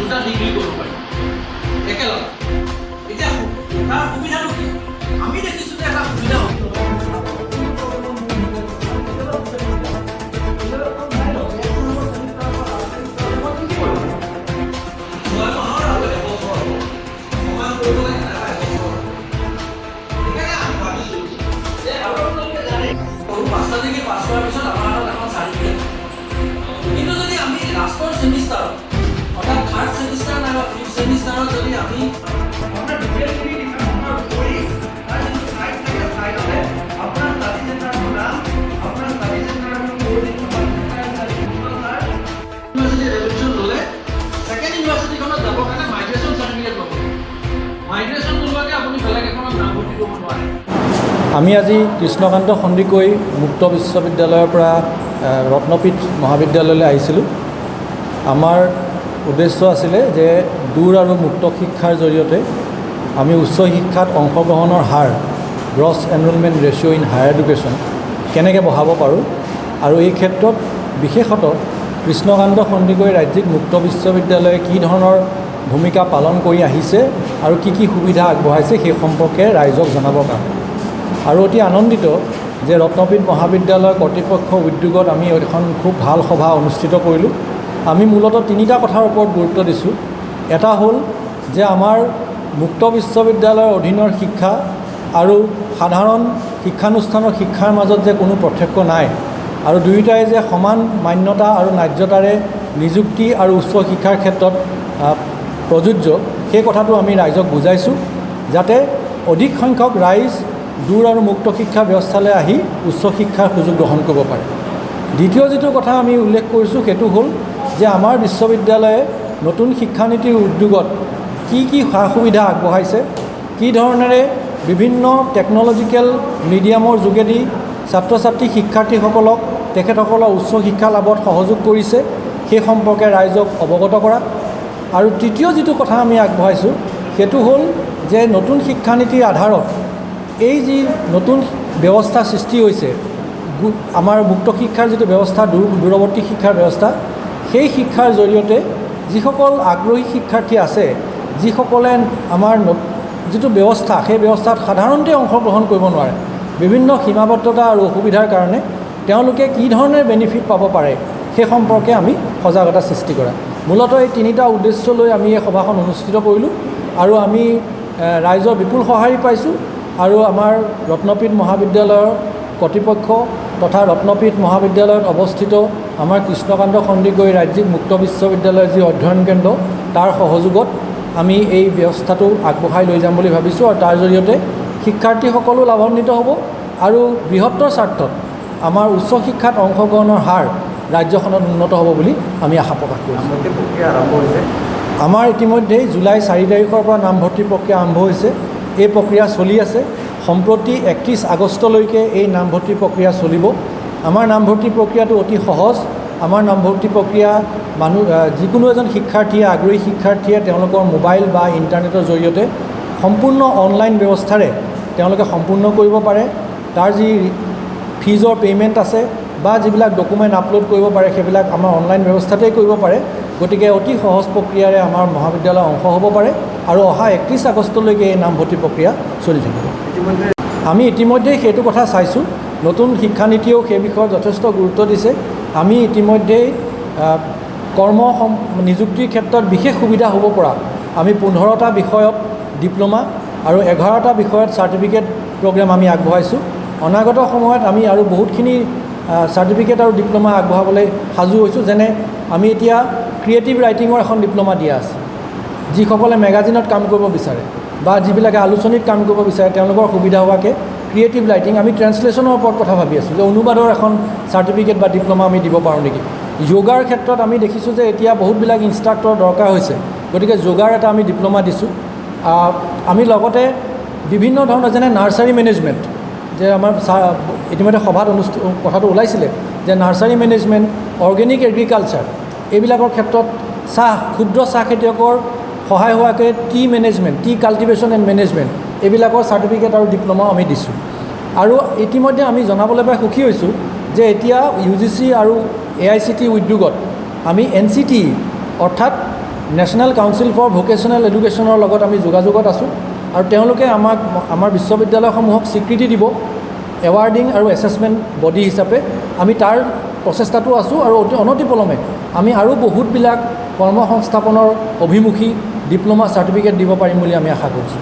দুটা ডিগ্ৰী কৰিব পাৰি একেলগে। এতিয়া তাৰ সুবিধাটো কি? আমি দেখিছোঁ যে এটা সুবিধা হ'ব। কিন্তু যদি আমি লাষ্টৰ ছেমিষ্টাৰত অৰ্থাৎ থাৰ্ড ছেমিষ্টাৰ নাইবা ফিফ্থ ছেমিষ্টাৰত যদি আমি আপোনাৰ ডিটেইলখিনি ডিপাৰ্টমেণ্টৰ কৰি তাৰ যিটো ছাইড থাকে ছাইডতে আপোনাৰ ষ্টাডি চেণ্টাৰটোৰ নাম, আপোনাৰ ষ্টাডি চেণ্টাৰটোৰ ক'ৰ্ডিং ইউনিভাৰ্চিটি ৰেজলিউশ্যন ল'লে ছেকেণ্ড ইউনিভাৰ্চিটিখনত যাবৰ কাৰণে মাইগ্ৰেশ্যন চাৰ্টিফিকেট ল'ব। মাইগ্ৰেশ্যন নোলোৱাকৈ আপুনি বেলেগ এখনত নামভৰ্তি কৰিব নোৱাৰে। আমি আজি কৃষ্ণকান্ত সন্দিকৈ মুক্ত বিশ্ববিদ্যালয়ৰ পৰা ৰত্নপীঠ মহাবিদ্যালয়লৈ আহিছিলোঁ। আমাৰ উদ্দেশ্য আছিলে যে দূৰ আৰু মুক্ত শিক্ষাৰ জৰিয়তে আমি উচ্চ শিক্ষাত অংশগ্ৰহণৰ হাৰ gross enrolment ratio' in higher education কেনেকৈ বঢ়াব পাৰোঁ আৰু এই ক্ষেত্ৰত বিশেষত কৃষ্ণকান্ত সন্দিকৈ ৰাজ্যিক মুক্ত বিশ্ববিদ্যালয়ে কি ধৰণৰ ভূমিকা পালন কৰি আহিছে আৰু কি কি সুবিধা আগবঢ়াইছে সেই সম্পৰ্কে ৰাইজক জনাবৰ কাৰণে। আৰু অতি আনন্দিত যে ৰত্নপীঠ মহাবিদ্যালয় কৰ্তৃপক্ষ উদ্যোগত আমি এখন খুব ভাল সভা অনুষ্ঠিত কৰিলোঁ। আমি মূলতঃ তিনিটা কথাৰ ওপৰত গুৰুত্ব দিছোঁ। এটা হ'ল যে আমাৰ মুক্ত বিশ্ববিদ্যালয়ৰ অধীনৰ শিক্ষা আৰু সাধাৰণ শিক্ষানুষ্ঠানৰ শিক্ষাৰ মাজত যে কোনো পাৰ্থক্য নাই আৰু দুয়োটাই যে সমান মান্যতা আৰু ন্যায্যতাৰে নিযুক্তি আৰু উচ্চ শিক্ষাৰ ক্ষেত্ৰত প্ৰযোজ্য, সেই কথাটো আমি ৰাইজক বুজাইছোঁ যাতে অধিক সংখ্যক ৰাইজ দূৰ আৰু মুক্ত শিক্ষা ব্যৱস্থালৈ আহি উচ্চ শিক্ষাৰ সুযোগ গ্ৰহণ কৰিব পাৰে। দ্বিতীয় যিটো কথা আমি উল্লেখ কৰিছোঁ সেইটো হ'ল যে আমাৰ বিশ্ববিদ্যালয়ে নতুন শিক্ষানীতিৰ উদ্যোগত কি কি সা সুবিধা আগবঢ়াইছে, কি ধৰণেৰে বিভিন্ন টেকন'লজিকেল মিডিয়ামৰ যোগেদি ছাত্ৰ ছাত্ৰী শিক্ষাৰ্থীসকলক তেখেতসকলৰ উচ্চ শিক্ষা লাভত সহযোগ কৰিছে, সেই সম্পৰ্কে ৰাইজক অৱগত কৰা। আৰু তৃতীয় যিটো কথা আমি আগবঢ়াইছোঁ সেইটো হ'ল যে নতুন শিক্ষানীতিৰ আধাৰত এই যি নতুন ব্যৱস্থা সৃষ্টি হৈছে আমাৰ মুক্ত শিক্ষাৰ যিটো ব্যৱস্থা দূৰৱৰ্তী শিক্ষাৰ ব্যৱস্থা, সেই শিক্ষাৰ জৰিয়তে যিসকল আগ্ৰহী শিক্ষাৰ্থী আছে, যিসকলে আমাৰ যিটো ব্যৱস্থা সেই ব্যৱস্থাত সাধাৰণতে অংশগ্ৰহণ কৰিব নোৱাৰে, বিভিন্ন সীমাবদ্ধতা আৰু অসুবিধাৰ কাৰণে তেওঁলোকে কি ধৰণে বেনিফিট পাব পাৰে সেই সম্পৰ্কে আমি সজাগতা সৃষ্টি কৰা। মূলতঃ এই তিনিটা উদ্দেশ্য লৈ আমি এই সভাখন অনুষ্ঠিত কৰিলোঁ আৰু আমি ৰাইজৰ বিপুল সঁহাৰি পাইছোঁ। আৰু আমাৰ ৰত্নপীঠ মহাবিদ্যালয়ৰ কৰ্তৃপক্ষ তথা ৰত্নপীঠ মহাবিদ্যালয়ত অৱস্থিত আমাৰ কৃষ্ণকান্ত সন্দিকৈ ৰাজ্যিক মুক্ত বিশ্ববিদ্যালয়ৰ যি অধ্যয়ন কেন্দ্ৰ তাৰ সহযোগত আমি এই ব্যৱস্থাটো আগবঢ়াই লৈ যাম বুলি ভাবিছোঁ আৰু তাৰ জৰিয়তে শিক্ষাৰ্থীসকলো লাভান্বিত হ'ব আৰু বৃহত্তৰ স্বাৰ্থত আমাৰ উচ্চ শিক্ষাত অংশগ্ৰহণৰ হাৰ ৰাজ্যখনত উন্নত হ'ব বুলি আমি আশা প্ৰকাশ কৰিছোঁ। নামভৰ্তি প্ৰক্ৰিয়া আৰম্ভ হৈছে। আমাৰ ইতিমধ্যেই জুলাই 4 তাৰিখৰ পৰা নামভৰ্তি প্ৰক্ৰিয়া আৰম্ভ হৈছে। এই প্ৰক্ৰিয়া চলি আছে। সম্প্ৰতি 31 আগষ্টলৈকে এই নামভৰ্তি প্ৰক্ৰিয়া চলিব। আমাৰ নামভৰ্তি প্ৰক্ৰিয়াটো অতি সহজ। আমাৰ নামভৰ্তি প্ৰক্ৰিয়া যিকোনো এজন শিক্ষাৰ্থীয়ে আগ্ৰহী শিক্ষাৰ্থীয়ে তেওঁলোকৰ মোবাইল বা ইণ্টাৰনেটৰ জৰিয়তে সম্পূৰ্ণ অনলাইন ব্যৱস্থাৰে তেওঁলোকে সম্পূৰ্ণ কৰিব পাৰে। তাৰ যি ফিজৰ পে'মেণ্ট আছে বা যিবিলাক ডকুমেণ্ট আপলোড কৰিব পাৰে সেইবিলাক আমাৰ অনলাইন ব্যৱস্থাতেই কৰিব পাৰে। গতিকে অতি সহজ প্ৰক্ৰিয়াৰে আমাৰ মহাবিদ্যালয় অংশ হ'ব পাৰে আৰু অহা 31 আগষ্টলৈকে এই নামভৰ্তি প্ৰক্ৰিয়া চলি থাকিব। আমি ইতিমধ্যেই সেইটো কথা চাইছোঁ। নতুন শিক্ষানীতিয়েও সেই বিষয়ত যথেষ্ট গুৰুত্ব দিছে। আমি ইতিমধ্যেই কৰ্ম নিযুক্তিৰ ক্ষেত্ৰত বিশেষ সুবিধা হ'ব পৰা আমি 15টা বিষয়ত ডিপ্ল'মা আৰু 11টা বিষয়ত চাৰ্টিফিকেট প্ৰগ্ৰেম আমি আগবঢ়াইছোঁ। অনাগত সময়ত আমি আৰু বহুতখিনি চাৰ্টিফিকেট আৰু ডিপ্ল'মা আগবঢ়াবলৈ সাজু হৈছোঁ। যেনে আমি এতিয়া ক্ৰিয়েটিভ ৰাইটিঙৰ এখন ডিপ্ল'মা দিয়া আছে। যিসকলে মেগাজিনত কাম কৰিব বিচাৰে বা যিবিলাকে আলোচনীত কাম কৰিব বিচাৰে তেওঁলোকৰ সুবিধা হোৱাকৈ ক্ৰিয়েটিভ ৰাইটিং আমি ট্ৰেন্সলেশ্যনৰ ওপৰত কথা ভাবি আছোঁ যে অনুবাদৰ এখন চাৰ্টিফিকেট বা ডিপ্ল'মা আমি দিব পাৰোঁ নেকি। যোগাৰ ক্ষেত্ৰত আমি দেখিছোঁ যে এতিয়া বহুতবিলাক ইনষ্ট্ৰাক্টৰ দৰকাৰ হৈছে, গতিকে যোগাৰ এটা আমি ডিপ্ল'মা দিছোঁ। আমি লগতে বিভিন্ন ধৰণৰ যেনে নাৰ্চাৰী মেনেজমেণ্ট, যে আমাৰ ইতিমধ্যে সভাত কথাটো ওলাইছিলে যে নাৰ্চাৰী মেনেজমেণ্ট, অৰ্গেনিক এগ্ৰিকালচাৰ এইবিলাকৰ ক্ষেত্ৰত ক্ষুদ্ৰ চাহ খেতিয়কৰ সহায় হোৱাকৈ T management, T cultivation and management এইবিলাকৰ চাৰ্টিফিকেট আৰু ডিপ্ল'মা আমি দিছোঁ। আৰু ইতিমধ্যে আমি জনাবলৈ পাই সুখী হৈছোঁ যে এতিয়া UGC আৰু AICTE উদ্যোগত আমি NCTE অৰ্থাৎ নেশ্যনেল কাউন্সিল ফৰ ভকেশ্যনেল এডুকেশ্যনৰ লগত আমি যোগাযোগত আছোঁ আৰু তেওঁলোকে আমাক আমাৰ বিশ্ববিদ্যালয়সমূহক স্বীকৃতি দিব এৱাৰ্ডিং আৰু এছেছমেণ্ট বডি হিচাপে আমি তাৰ প্ৰচেষ্টাটো আছোঁ আৰু অনতিপলমে আমি আৰু বহুতবিলাক কৰ্মসংস্থাপনৰ অভিমুখী ডিপ্ল'মা চাৰ্টিফিকেট দিব পাৰিম বুলি আমি আশা কৰিছোঁ।